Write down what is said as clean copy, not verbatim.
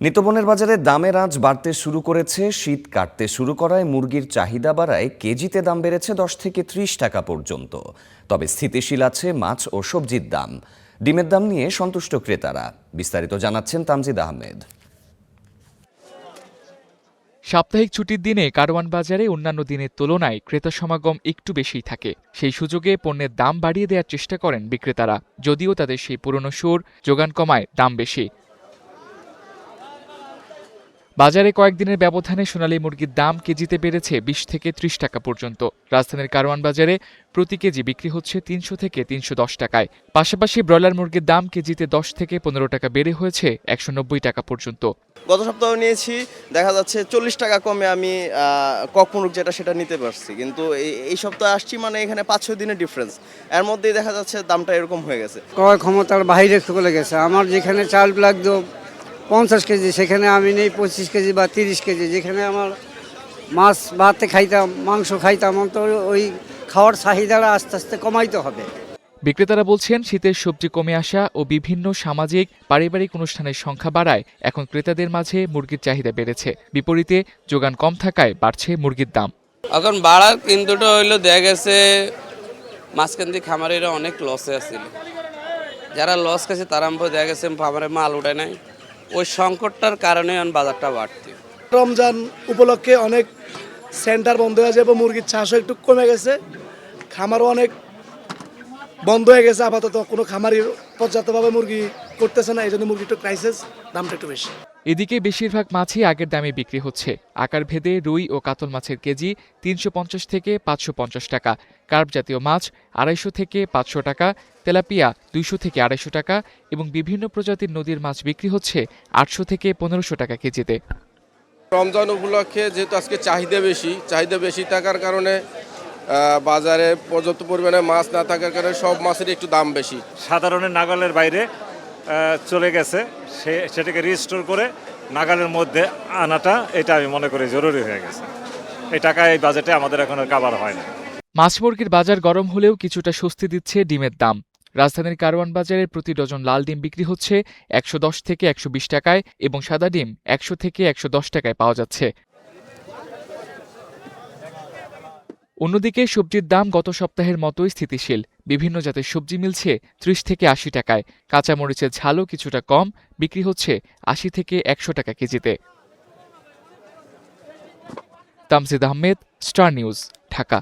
নিত্যপণ্যের বাজারে দামের আঁচ বাড়তে শুরু করেছে। শীত কাটতে শুরু করায় মুরগির চাহিদা বাড়ায় কেজিতে দাম বেড়েছে 10 থেকে 30 টাকা পর্যন্ত। তবে স্থিতিশীল আছে মাছ ও সবজির দাম। ডিমের দাম নিয়ে সন্তুষ্ট ক্রেতারা। বিস্তারিত জানাচ্ছেন তামজিদ আহমেদ। সাপ্তাহিক ছুটির দিনে কারওয়ান বাজারে অন্যান্য দিনের তুলনায় ক্রেতা সমাগম একটু বেশিই থাকে। সেই সুযোগে পণ্যের দাম বাড়িয়ে দেওয়ার চেষ্টা করেন বিক্রেতারা, যদিও তাদের সেই পুরনো সুর যোগান কমায় দাম বেশি। বাজারে কয়েকদিনের ব্যবধানে সোনালী মুরগির দাম কেজিতে বেড়েছে 20 থেকে 30 টাকা পর্যন্ত। রাজধানীর কারওয়ান বাজারে প্রতি কেজি বিক্রি হচ্ছে 300 থেকে 310 টাকায়। পাশাপাশি ব্রয়লার মুরগির দাম কেজিতে 10 থেকে 15 টাকা বেড়ে হয়েছে 190 টাকা পর্যন্ত। গত সপ্তাহে নিয়েছি, দেখা যাচ্ছে 40 টাকা কমে আমি কক মুরগ যেটা সেটা নিতে পারছি, কিন্তু এই সপ্তাহে আসছি, মানে এখানে 5-6 দিনের ডিফারেন্স, এর মধ্যেই দেখা যাচ্ছে দামটা এরকম হয়ে গেছে। ক্রয় ক্ষমতার বাইরে চলে গেছে। আমার যেখানে চাল লাগতো 50 কেজি, সেখানে আমি নেই 25 কেজি বা 30 কেজি। যেখানে আমার মাছ ভাতে খাইতাম, মাংস খাইতাম, তো ওই খাওয়ার চাহিদাটা আস্তে আস্তে কমাইতে হবে। বিক্রেতারা বলছেন, শীতের সবজি কমে আসা ও বিভিন্ন সামাজিক পারিবারিক অনুষ্ঠানের সংখ্যা বাড়ায় এখন ক্রেতাদের মাঝে মুরগির চাহিদা বেড়েছে। বিপরীতে যোগান কম থাকায় বাড়ছে মুরগির দাম। এখন বাড়ার কিন্তুটা হইলো দেখা গেছে মাঝখান খামারিরা অনেক লসে আছিল। যারা লস গেছে তারা দেখা গেছে খামারে মাল উঠায় নাই, ওই সংকটটার কারণে এখন বাজারটা বাড়তি। রমজান উপলক্ষে অনেক সেন্টার বন্ধ হয়ে যাবে, মুরগির চাষও একটু কমে গেছে, খামারও অনেক বন্ধ হয়ে গেছে। আপাতত কোনো খামারি পর্যাপ্তভাবে মুরগি করতেছে না, এই জন্য মুরগি একটু ক্রাইসিস, দামটা একটু বেশি। এদিকে বেশিরভাগ মাছই আগের দামে বিক্রি হচ্ছে। আকার ভেদে রুই ও কাতল মাছের কেজি 350 থেকে 550 টাকা, কার্প জাতীয় মাছ 250 থেকে 500 টাকা, তেলাপিয়া 200 থেকে 250 টাকা এবং বিভিন্ন প্রজাতির নদীর মাছ বিক্রি হচ্ছে 800 থেকে 1500 টাকা কেজিতে। রমজান উপলক্ষে যেহেতু আজকে চাহিদা বেশি থাকার কারণে বাজারে পর্যাপ্ত পরিমাণে মাছ না থাকার কারণে সব মাছের একটু দাম বেশি। সাধারণের নাগালের বাইরে চলে গেছে, সেটাকে রিস্টোর করে নাগালের মধ্যে আনাটা, এটা আমি মনে করি জরুরি হয়ে গেছে। এই টাকা এই বাজেটে আমাদের এখন আর কাভার হয় না। মাছ মুরগির বাজার গরম হলেও কিছুটা স্বস্তি দিচ্ছে ডিমের দাম। রাজধানীর কারওয়ান বাজারে প্রতি ডজন লাল ডিম বিক্রি হচ্ছে 110 থেকে 120 টাকায় এবং সাদা ডিম 100 থেকে 110 টাকায় পাওয়া যাচ্ছে। অন্যদিকে সবজির দাম গত সপ্তাহের মতোই স্থিতিশীল। বিভিন্ন জাতের সবজি মিলছে 30 থেকে 80 টাকায়। কাঁচামরিচের ঝালও কিছুটা কম, বিক্রি হচ্ছে 80 থেকে 100 টাকা কেজিতে। Tamjid Ahmed, star news, Dhaka.